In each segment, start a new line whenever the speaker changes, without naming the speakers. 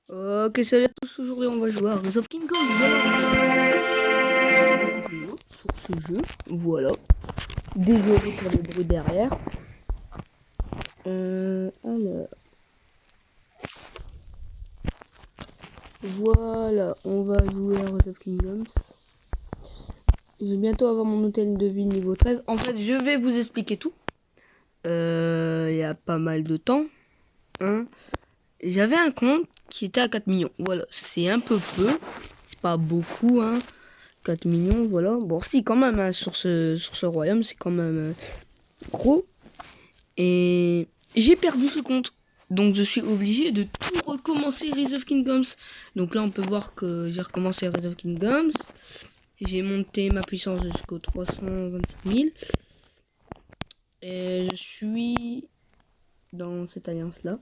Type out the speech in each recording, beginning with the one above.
Ok, salut à tous, aujourd'hui on va jouer à Rise of Kingdom, voilà. Sur ce jeu, voilà. Désolé pour les bruits derrière. Alors, voilà, on va jouer à Rise of Kingdoms. Je vais bientôt avoir mon hôtel de ville niveau 13. En fait, je vais vous expliquer tout. Il y a pas mal de temps. Hein. J'avais un compte qui était à 4 millions. Voilà, c'est un peu c'est pas beaucoup, hein. 4 millions, voilà. Bon, si, quand même, hein, sur ce royaume, c'est quand même gros. Et j'ai perdu ce compte. Donc, je suis obligé de tout recommencer Rise of Kingdoms. Donc là, on peut voir que j'ai recommencé Rise of Kingdoms. J'ai monté ma puissance jusqu'aux 327 000. Et je suis dans cette alliance-là.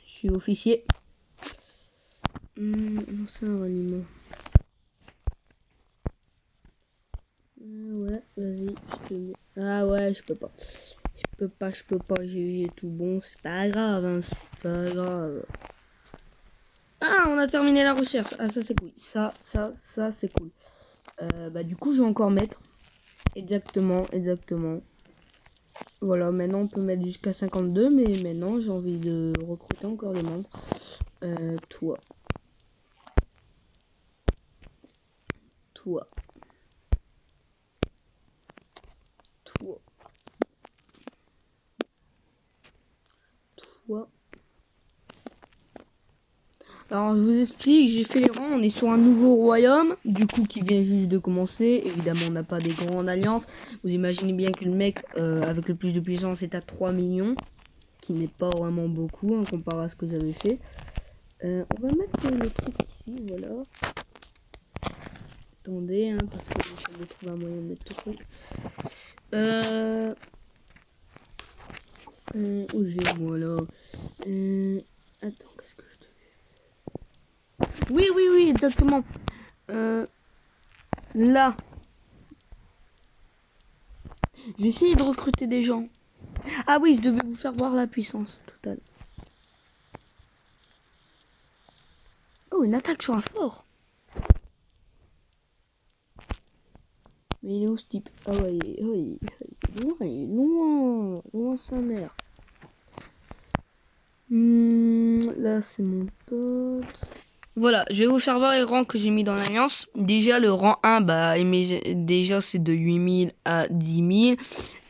Je suis officier. C'est un ralliement. Ouais, vas-y, je te mets. Ah ouais, je peux pas. Je peux pas, j'ai eu tout bon, c'est pas grave, hein, c'est pas grave. Ah, on a terminé la recherche. Ah, ça c'est cool. Ça c'est cool. Bah du coup, je vais encore mettre. Exactement. Voilà, maintenant on peut mettre jusqu'à 52, mais maintenant j'ai envie de recruter encore des membres. Toi. Toi. Toi. Toi. Alors je vous explique, j'ai fait les rangs, on est sur un nouveau royaume, du coup qui vient juste de commencer. Évidemment on n'a pas des grandes alliances. Vous imaginez bien que le mec avec le plus de puissance est à 3 millions, qui n'est pas vraiment beaucoup hein, comparé à ce que j'avais fait. On va mettre le truc ici, voilà. Attendez, hein, parce que j'essaie de trouver un moyen de mettre ce truc. Où j'ai, voilà. Attends, qu'est-ce que je te... Oui, exactement. Là. Je vais essayer de recruter des gens. Ah oui, je devais vous faire voir la puissance totale. Oh, une attaque sur un fort. Mais il est où ce type? Ah ouais, il est loin sa mère. Là, c'est mon pote. Voilà, je vais vous faire voir les rangs que j'ai mis dans l'alliance. Déjà, le rang 1, bah, déjà, c'est de 8000 à 10 000.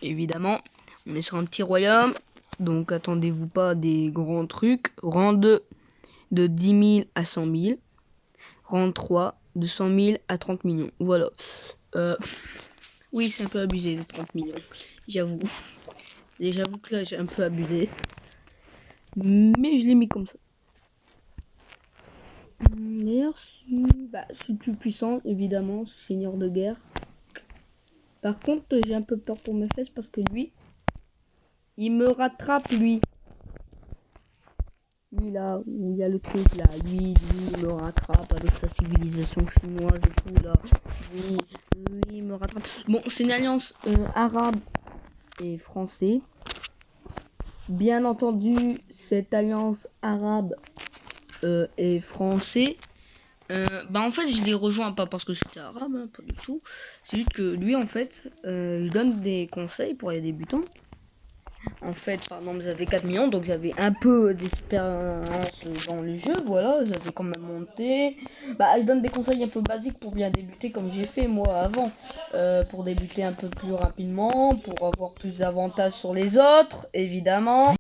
Évidemment, on est sur un petit royaume. Donc, attendez-vous pas des grands trucs. Rang 2, de 10 000 à 100 000. Rang 3, de 100 000 à 30 millions. Voilà. Oui, c'est un peu abusé de 30 millions. J'avoue. Et j'avoue que là, j'ai un peu abusé. Mais je l'ai mis comme ça. D'ailleurs, je suis plus puissant, évidemment, seigneur de guerre. Par contre, j'ai un peu peur pour mes fesses parce que lui, il me rattrape, lui. Lui, là, où il y a le truc, là. Lui, il me rattrape avec sa civilisation chinoise et tout, là. Lui, il me rattrape. Bon, c'est une alliance arabe et français. Bien entendu, cette alliance arabe et français, bah en fait je les rejoins pas parce que c'était arabe, hein, pas du tout. C'est juste que lui en fait, il donne des conseils pour les débutants. En fait, par exemple, j'avais 4 millions, donc j'avais un peu d'expérience dans le jeu, voilà, j'avais quand même monté. Bah, je donne des conseils un peu basiques pour bien débuter comme j'ai fait moi avant. Pour débuter un peu plus rapidement, pour avoir plus d'avantages sur les autres, évidemment.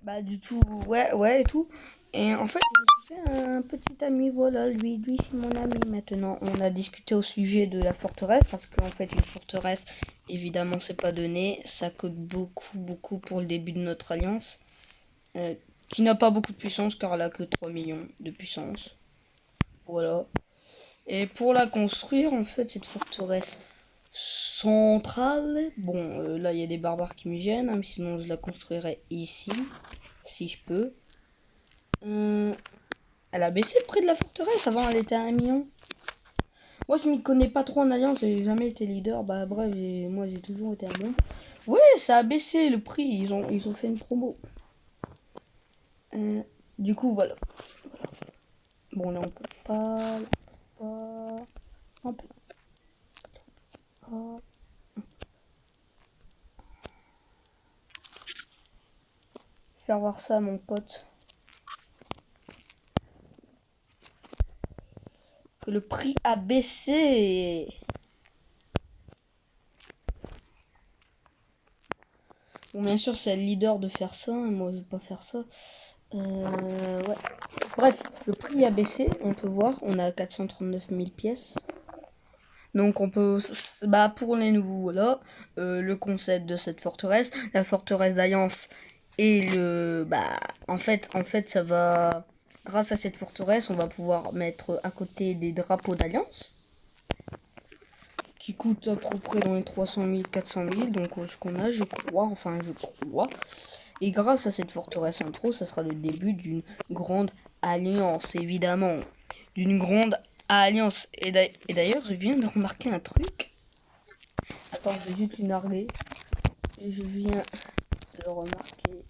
Bah du tout, ouais et tout. Et en fait, je me suis fait un petit ami, voilà, lui c'est mon ami maintenant. On a discuté au sujet de la forteresse, parce qu'en fait, une forteresse, évidemment, c'est pas donné. Ça coûte beaucoup pour le début de notre alliance, qui n'a pas beaucoup de puissance, car elle a que 3 millions de puissance. Voilà. Et pour la construire, en fait, cette forteresse centrale, bon, là, il y a des barbares qui me gênent, hein, mais sinon, je la construirais ici, si je peux. Elle a baissé le prix de la forteresse, avant, elle était à 1 million. Moi, je m'y connais pas trop en alliance, j'ai jamais été leader, bah, bref, moi, j'ai toujours été un bon. Ouais, ça a baissé le prix, ils ont fait une promo. Du coup, voilà. Bon, là, on peut pas, on peut pas. Faire voir ça, mon pote. Que le prix a baissé. Bon, bien sûr, c'est le leader de faire ça. Et moi, je vais pas faire ça. Ouais. Bref, le prix a baissé. On peut voir. On a 439 000 pièces. Donc, on peut. Bah, pour les nouveaux, voilà. Le concept de cette forteresse. La forteresse d'Alliance. Et le. Bah, en fait, ça va. Grâce à cette forteresse, on va pouvoir mettre à côté des drapeaux d'Alliance. Qui coûte à peu près dans les 300 000, 400 000, donc ce qu'on a, je crois, Et grâce à cette forteresse en trop, ça sera le début d'une grande alliance, évidemment. D'une grande alliance. Et d'ailleurs, je viens de remarquer un truc. Attends, je vais juste une narguer. Et je viens de remarquer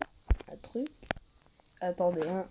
un truc. Attendez, hein.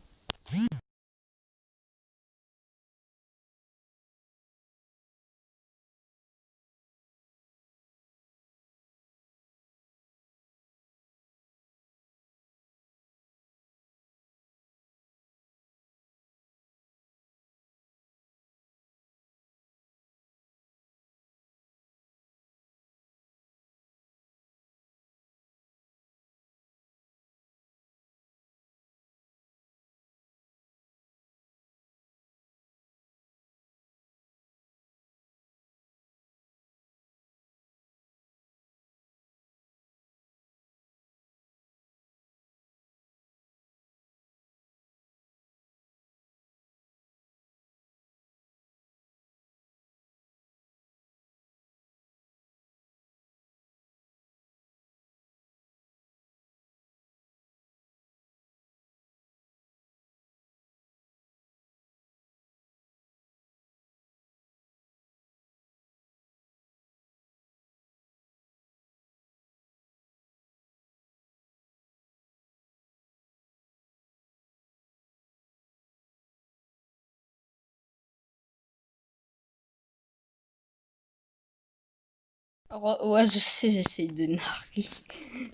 Ouais, je sais, j'essaie de narguer.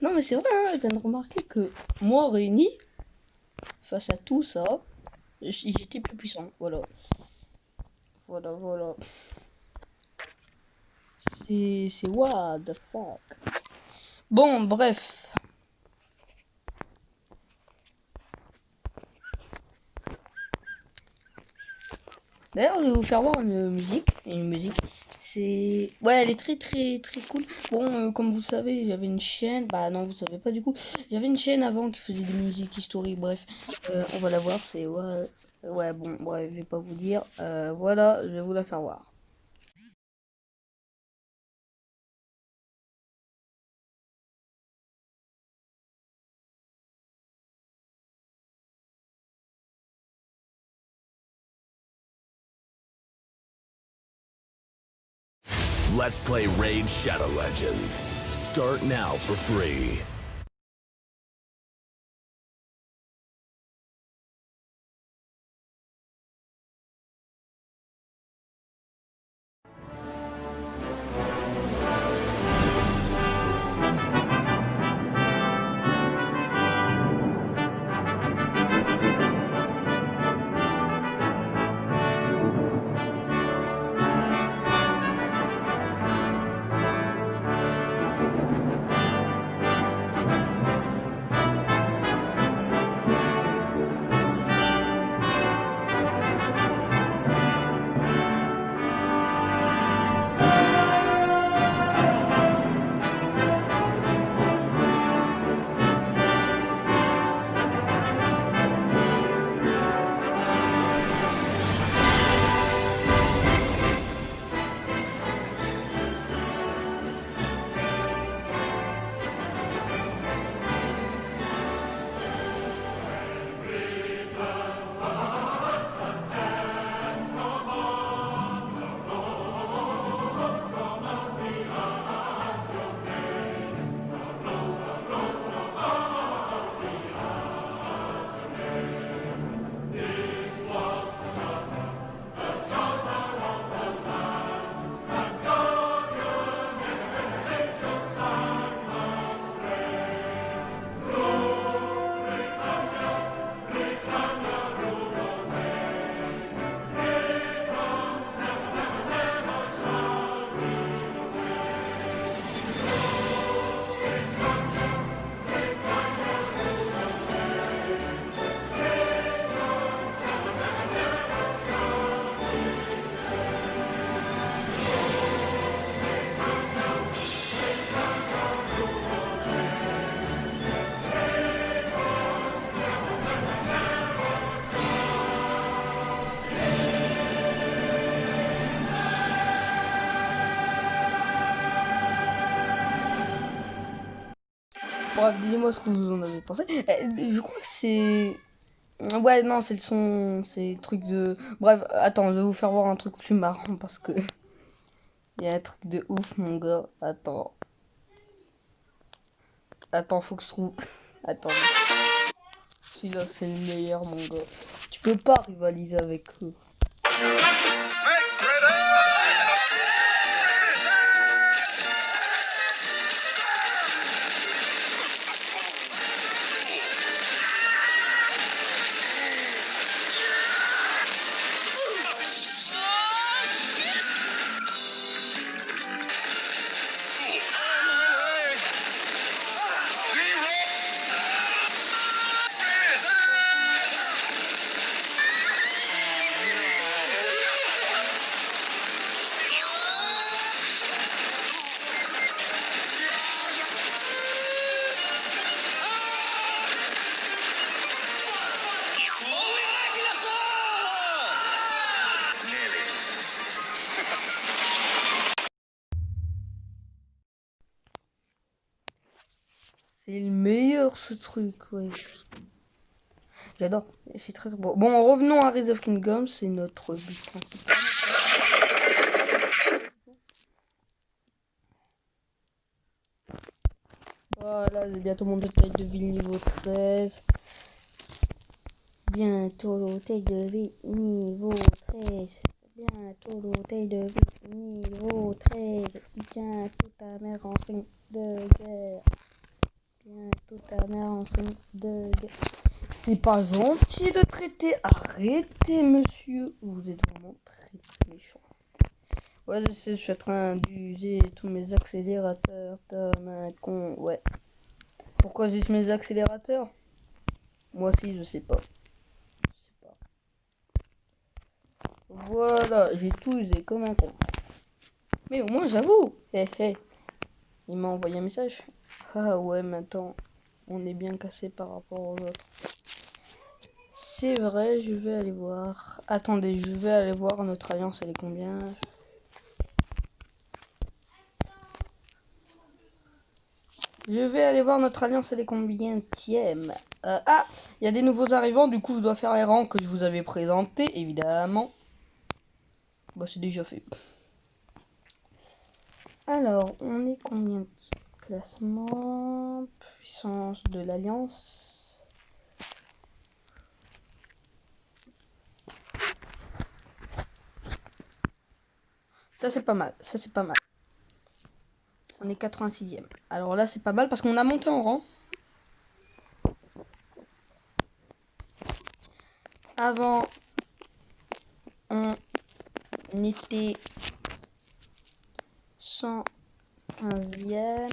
Non, mais c'est vrai, hein, je viens de remarquer que moi réuni, face à tout ça, j'étais plus puissant. Voilà. Voilà. C'est what the fuck. Bon, bref. D'ailleurs, je vais vous faire voir une musique. C'est... Ouais, elle est très cool. Bon, comme vous savez, j'avais une chaîne. Bah non, vous savez pas du coup. J'avais une chaîne avant qui faisait des musiques historiques. Bref, on va la voir. C'est... Ouais, bon, bref, je vais pas vous dire. Voilà, je vais vous la faire voir.
Let's play Raid Shadow Legends. Start now for free.
Bref, dis-moi ce que vous en avez pensé. Je crois que c'est... Ouais, non, c'est le son, c'est le truc de... Bref, attends, je vais vous faire voir un truc plus marrant parce que... Il y a un truc de ouf, mon gars. Attends. Attends, faut que je trouve... Attends. Celui-là, c'est le meilleur, mon gars. Tu peux pas rivaliser avec eux. C'est le meilleur, ce truc, ouais. J'adore. C'est très beau. Bon, revenons à Rise of Kingdoms. C'est notre but principal. Voilà, j'ai bientôt mon taille de vie niveau 13. Bientôt l'hôtel de vie niveau 13. Bientôt l'hôtel de vie niveau 13. Bientôt ta mère en train de guerre. Bientôt ta mère en train de guerre. C'est pas gentil de traiter. Arrêtez, monsieur. Vous êtes vraiment très méchant. Ouais, je suis en train d'user tous mes accélérateurs. T'as un con. Ouais. Pourquoi j'use mes accélérateurs? Moi aussi, je sais pas. Voilà, j'ai tout usé comme un con. Mais au moins, j'avoue. Il m'a envoyé un message. Ah ouais, maintenant, on est bien cassé par rapport aux autres. C'est vrai, je vais aller voir. Attendez, je vais aller voir notre alliance, elle est combien? Je vais aller voir notre alliance, elle est combienième? Ah, il y a des nouveaux arrivants, du coup je dois faire les rangs que je vous avais présentés, évidemment. Bah c'est déjà fait. Alors, on est combien de classement? Puissance de l'alliance. Ça c'est pas mal, ça c'est pas mal. On est 86e. Alors là c'est pas mal parce qu'on a monté en rang. Avant, on était 115e.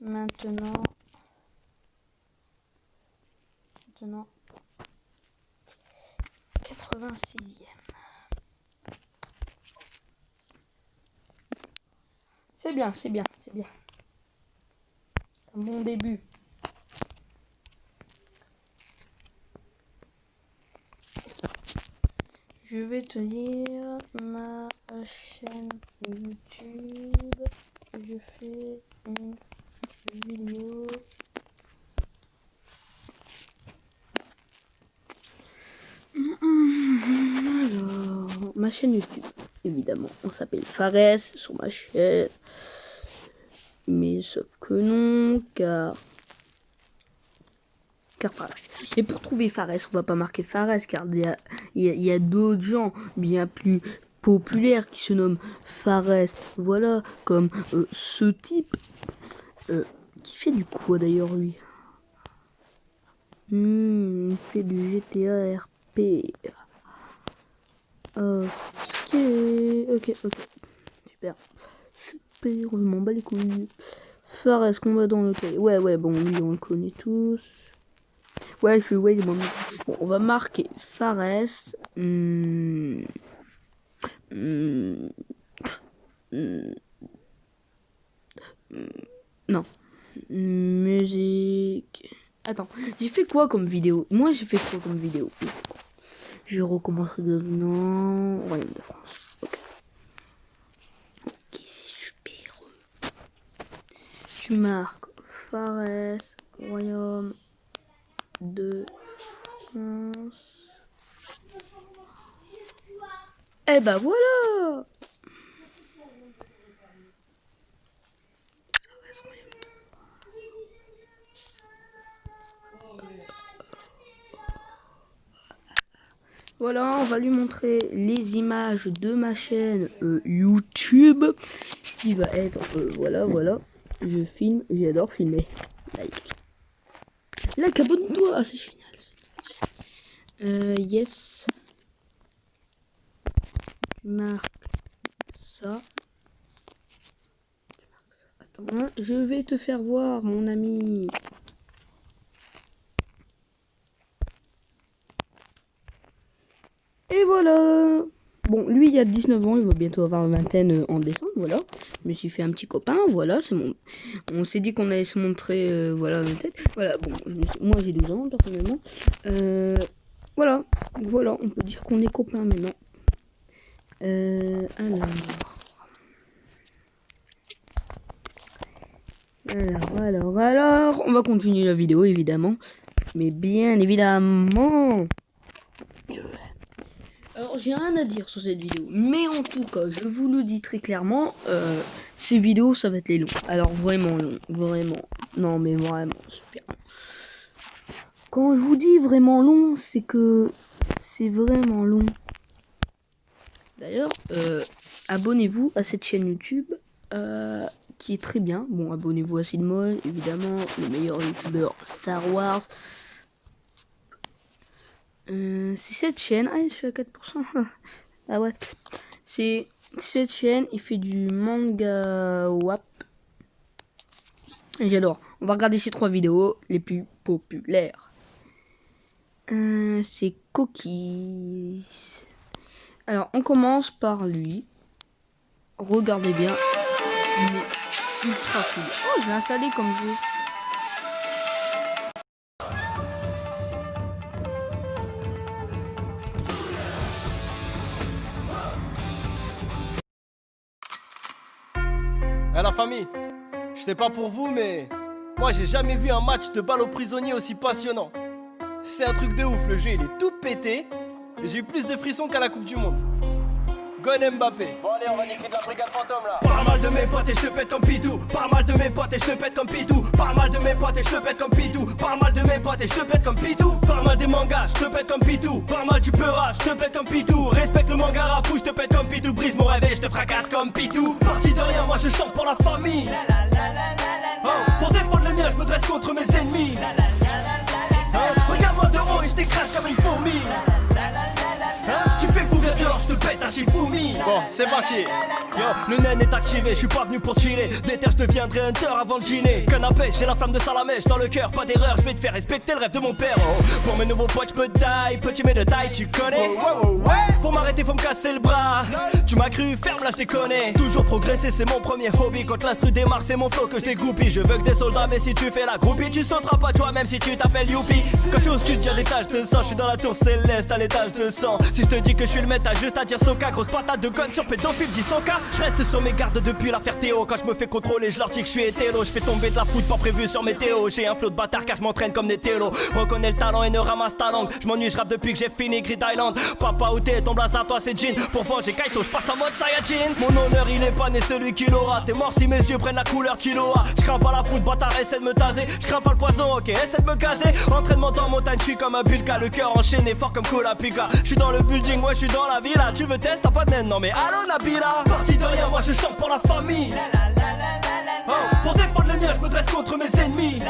Maintenant 86e. C'est bien, c'est bien, c'est bien. Un bon début. Je vais te dire ma chaîne YouTube. Je fais une vidéo. Alors, ma chaîne YouTube, évidemment, on s'appelle Fares sur ma chaîne. Mais sauf que non, car Fares. Mais pour trouver Fares, on va pas marquer Fares, car il y a d'autres gens bien plus populaires qui se nomment Fares. Voilà, comme ce type qui fait du quoi d'ailleurs lui. Il fait du GTA RP. Ok, super, je m'en bats les couilles. Fares, combat dans le cahier. Ouais, bon, lui on le connaît tous. Ouais, bon, on va marquer Fares. Non. Musique. Attends, j'ai fait quoi comme vidéo? Moi, j'ai fait quoi comme vidéo? Je recommence de... Non, Royaume de France. Ok, c'est super. Tu marques Fares, Royaume de France. Eh ben voilà. Voilà, on va lui montrer les images de ma chaîne YouTube. Ce qui va être, voilà. Je filme, j'adore filmer. Like, abonne-toi, c'est génial. Yes. Tu marques ça. Attends, je vais te faire voir, mon ami. Et voilà. Bon, lui, il y a 19 ans, il va bientôt avoir une vingtaine en décembre, voilà. Je me suis fait un petit copain, voilà, c'est mon... On s'est dit qu'on allait se montrer, voilà, notre tête. Voilà, bon, moi j'ai 12 ans, personnellement. Voilà, on peut dire qu'on est copains maintenant. Alors, on va continuer la vidéo, évidemment. Mais bien évidemment... Alors, j'ai rien à dire sur cette vidéo, mais en tout cas, je vous le dis très clairement, ces vidéos, ça va être les longs. Alors, vraiment long, vraiment. Non, mais vraiment, super long. Quand je vous dis vraiment long, c'est que c'est vraiment long. D'ailleurs, abonnez-vous à cette chaîne YouTube, qui est très bien. Bon, abonnez-vous à Sidmol, évidemment, le meilleur youtubeur Star Wars. C'est cette chaîne. Ah, je suis à 4%. Ah ouais. C'est cette chaîne. Il fait du manga WAP. J'adore. On va regarder ces 3 vidéos les plus populaires. C'est Coquille. Alors, on commence par lui. Regardez bien. Il est ultra cool. Oh, je l'ai installé comme jeu.
Eh la famille, je sais pas pour vous, mais moi j'ai jamais vu un match de balle aux prisonniers aussi passionnant. C'est un truc de ouf, le jeu il est tout pété et j'ai eu plus de frissons qu'à la Coupe du Monde. Gon Mbappé. Bon allez, on va niquer de la brigade fantôme là. Parle mal de mes potes et je te pète comme Pitou. Parle mal de mes potes et je te pète comme Pitou. Parle mal de mes potes et je te pète comme Pitou. Parle mal de mes potes et je te pète comme Pitou. Parle mal des mangas, je te pète comme Pitou. Parle mal du peura, je te pète comme Pitou. Respecte le manga rapou, je te pète comme Pitou. Brise mon rêve et je te fracasse comme Pitou. Parti de rien, moi je chante pour la famille. Oh, pour défendre les miens, je me dresse contre mes ennemis. Regarde-moi de haut et je t'écrase comme une fourmi. Tu fais couvrir dehors, je te pète un Shifumi. Bon, c'est parti. Yo, le nen est activé, je suis pas venu pour chiller. Déter, je deviendrai hunter avant le dîner. Canapé, j'ai la flamme de Salamèche dans le cœur, pas d'erreur, je vais te faire respecter le rêve de mon père. Oh, pour mes nouveaux potes, je peux die, petit mais de taille, tu connais. Pour m'arrêter, faut me casser le bras. Tu m'as cru, ferme là, je déconne. Toujours progresser, c'est mon premier hobby. Quand l'instru démarre, c'est mon flow que je dégoupille. Je veux que des soldats, mais si tu fais la groupie, tu sauteras pas toi, même si tu t'appelles Youpi. Quand je suis au studio, y'a des taches de sang, je suis dans la tour céleste à l'étage de sang. Si je te dis que je suis le maître, t'as juste à dire Soka. Grosse patate de gun sur pédophile, 10 100K. Je reste sur mes gardes depuis l'affaire Théo. Quand je me fais contrôler, je leur dis que je suis hétéro. Je fais tomber de la foudre pas prévu sur météo. J'ai un flot de bâtard car je m'entraîne comme des télos. Reconnais le talent et ne ramasse ta langue. Je m'ennuie, je rappe depuis que j'ai fini Grid Island. Papa ou t'es, ton blaze à toi c'est Jean. Pour venger Kaito, je passe en mode Saiyajin. Mon honneur il est pas né celui qui l'aura. T'es mort si mes yeux prennent la couleur qu'il aura. Je crains pas la foudre, bâtard, essaie de me taser. Je crains pas le poison, ok, essaie de me gazer. Entraînement en montagne, je suis comme un bulka. Le cœur enchaîné fort comme Kulapika. Je suis dans le building, ouais je suis dans la villa. Tu veux test, t'as pas de naine, non mais allô Nabila. Parti de rien, moi je chante pour la famille. Oh, pour défendre les miens, je me dresse contre mes ennemis.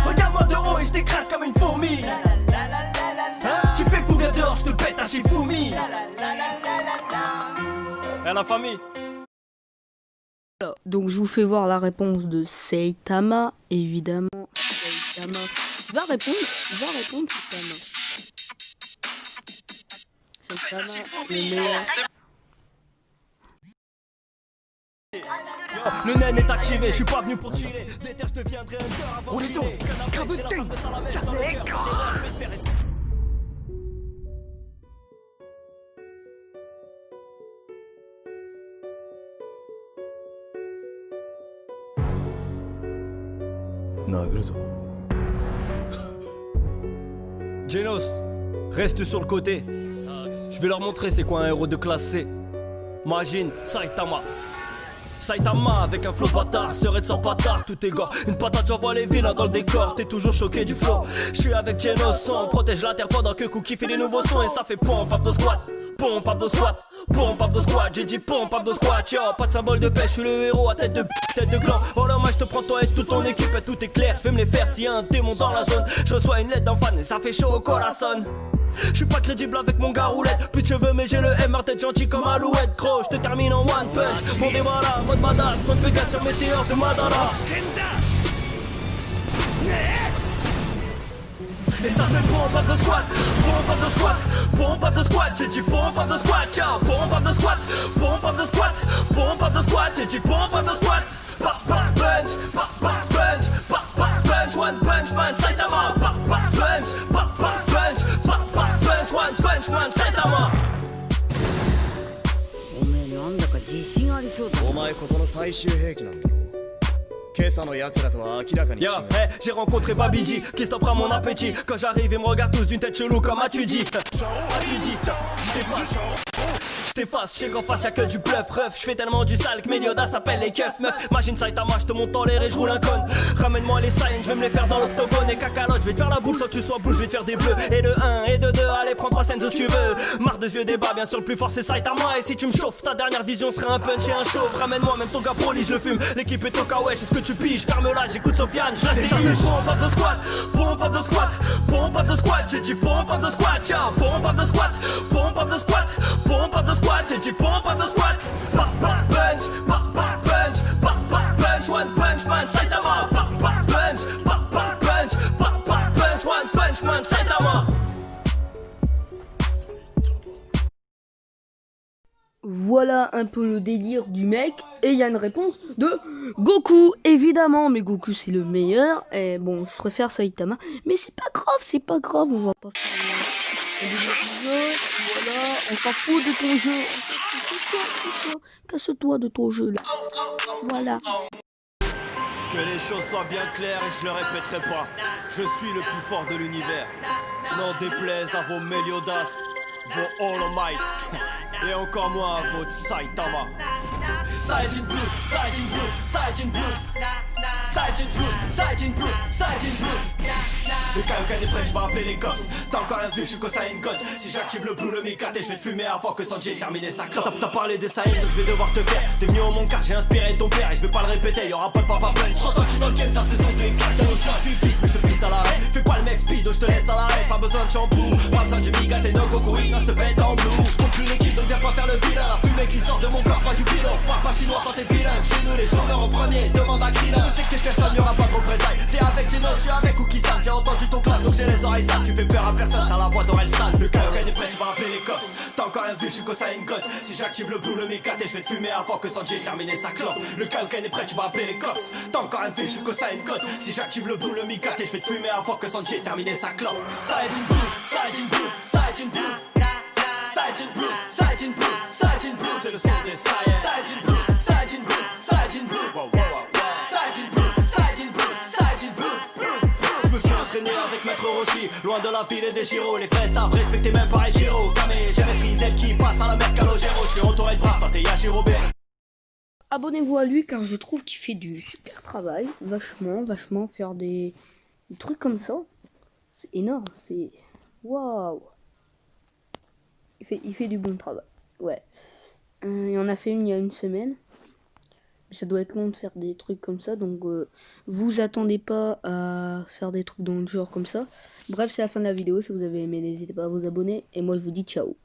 Regarde-moi de haut et je t'écrase comme une fourmi. Tu fais couvrir dehors, je te pète un Shifumi. Et la famille.
Donc je vous fais voir la réponse de Saitama, évidemment. Saitama. Tu vas répondre Saitama. Saitama, le meilleur.
Le nen est activé, je suis pas venu pour chiller. Déter, je deviendrai hunter avant de dîner. Canapé, j'ai la flamme de Salamèche dans le cœur. Pas d'erreur, je vais te faire respecter. 殴るぞ。Genos, reste sur le côté. Je vais leur montrer c'est quoi un héros de classe C. Imagine Saitama. Saitama avec un flow bâtard, serait de sans patard, tout est gore. Une patate, j'envoie les vilains dans le décor, t'es toujours choqué du flow. Je suis avec Genos, on protège la terre pendant que Cookie fait des nouveaux sons et ça fait pompe up de squat. Pompe up de squat, pompe up de squat, j'ai dit pompe up de squat, yo, pas de symbole de paix, je suis le héros à tête de tête de gland. Oh là, moi je te prends toi et toute ton équipe et tout est clair, je vais me les faire s'il y a un démon dans la zone. Je reçois une lettre d'un fan et ça fait chaud au corazon. Je suis pas crédible avec mon gars roulette. Plus de cheveux mais j'ai le MR tête gentil comme Alouette. Gros, je te termine en one punch. Mon débarras, mode badass, mode Pégase sur météore de Madara. Et ça fait pompe up de squat, pompe up de squat, pompe up de squat. J'ai dit pompe up de squat, ciao, pompe up de squat, pompe up de squat, pompe up de squat. J'ai dit pompe up de squat. Pop pop punch, pop pop punch, pop pop punch, one punch man Saitama. Pop pop punch, pop pop punch, pop pop punch, one punch man Saitama.
おめえなんだか自信ありそうだ。
お前ここの最終兵器なんだろ。今朝の奴らとは明らかに違う。
Yo, hey, j'ai rencontré Babidi, qui stoppera mon appétit. Quand j'arrive, ils me regardent tous d'une tête chelou comme as-tu dit. As-tu dit, j't'efface, j'sais qu'en face y'a que du bluff, ref. J'fais tellement du sale que Meliodas s'appelle les keufs, meuf. Imagine Saitama, j'te monte en l'air et j'roule un con. Ramène-moi les Saiyans, j'vais me les faire dans l'octogone. Et Kakalote, j'vais te faire la boule sans que tu sois boule, j'vais te faire des bleus. Et de 1 et de 2, allez prends 3 scènes si tu veux. Marre de ce vieux débat, bien sûr le plus fort c'est Saitama. Et si tu me chauffes, ta dernière vision serait un punch et un chauve. Ramène-moi même ton gars proli, je le fume. L'équipe est au kawesh, est-ce que tu piges? Ferme-la, j'écoute Sofiane, je reste des pompe up de squat, pompe up de squat, pompe up de squat. J'ai dit pompe up de squat, ciao, pompe up de squat, pompe up de squat, pompe up de squat. J'ai dit pompe up de squat. Pop pop punch, pop pop punch, pop pop punch, one punch man Saitama. Pop pop punch, pop pop punch, pop pop punch, one punch man Saitama.
Voilà un peu le délire du mec. Et il y a une réponse de Goku, évidemment. Mais Goku c'est le meilleur. Et bon, je préfère Saitama. Mais c'est pas grave, on va pas faire jeu. Voilà, on s'en fout de ton jeu. Casse-toi de ton jeu là. Voilà.
Que les choses soient bien claires et je le répéterai pas. Je suis le plus fort de l'univers. N'en déplaise à vos Meliodas, vos All Might. Et encore moins à votre Saitama. Saiyajin Blue, Saiyajin Blue, Saiyajin Blue, Saiyajin Blue, Saiyajin Blue, Saiyajin Blue. Le Kaioken est prêt, je vais appeler les cops. T'as encore rien vu, je suis qu'au Saiyan God. Si j'active le Blue, le Mikate, je vais te fumer avant que Sanji ait terminé sa clope. T'as parlé des Saiyans, donc je vais devoir te faire. T'es venu au monde car j'ai inspiré ton père et je vais pas le répéter, y'aura pas de papa punch. J'entends que tu dans le game, ta saison de éclate. Tu pisses, mais je te pisse à l'arrêt. Fais pas le mec speedo, je te laisse à l'arrêt. Pas besoin de shampoo, pas besoin de Mikate, no Goku, non, je te pète en blue. Je compte plus l'équipe, donc viens pas faire le vilain. La fumée qui sort de mon corps, pas du bilan. Je parle pas chinois quand t'es bilingue. Chez nous, les chômeurs en premier, demande à Krillin. Je sais que t'es personne, y'aura pas de représailles. T'es avec Genos, je suis avec Cookie-san. J'ai entendu ton clash, donc j'ai les oreilles sales. Tu fais peur à personne, t'as la voix d'Orelsan. Le Kaioken est prêt, tu vas appeler les cops. T'as encore rien vu, je suis qu'au Saiyan God. Si j'active le Blue, le Mikate, je vais te fumer avant que Sanji ait terminé sa clope. Le Kaioken est prêt, tu vas appeler les cops. T'as encore rien vu, je suis qu'au Saiyan God. Si j'active le Blue, le Mikate, je vais te fumer avant que Sanji ait terminé sa clope. Saiyajin Blue, Saiyajin Blue, Saiyajin Blue, Saiyajin Blue, Saiyajin Blue, Saiyajin Blue, c'est le son des Saiyans. Saiyajin Blue, Saiyajin Blue, Saiyajin Blue, Saiyajin Blue, Saiyajin Blue, Saiyajin Blue. Je me suis entraîné avec Maître Roshi, loin de la ville et des Shiro. Les vrais savent respecter même pareil Chiro. Kame, j'ai maîtrisé le qui face à la mer Calogero. Je suis entouré de braves, toi t'es Yashiro B.
Abonnez-vous à lui car je trouve qu'il fait du super travail. Vachement faire des trucs comme ça. C'est énorme, c'est... Waouh. Il fait du bon travail. Ouais. Il en a fait une il y a une semaine. Mais ça doit être long de faire des trucs comme ça. Donc vous attendez pas à faire des trucs dans le genre comme ça. Bref, c'est la fin de la vidéo. Si vous avez aimé, n'hésitez pas à vous abonner. Et moi je vous dis ciao.